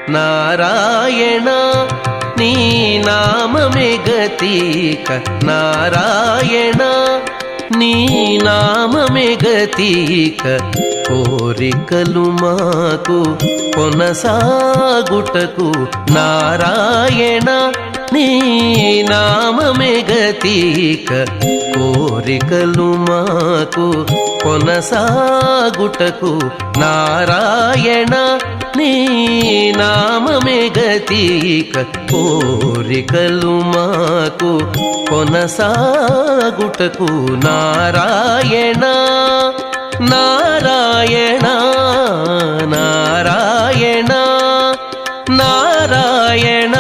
నారాయణ నీ నామమే గతిక నారాయణ నీ నామమే గతిక కోరికలు మాకు కొనసాగుటకు నారాయణ నీ నామమే గతిక కోరికలు మాకు కొనసాగుటకు నారాయణ నీ నామమే గతిక కోరికలు మాకు కొనసాగుటకు నారాయణ నారాయణ నారాయణ నారాయణ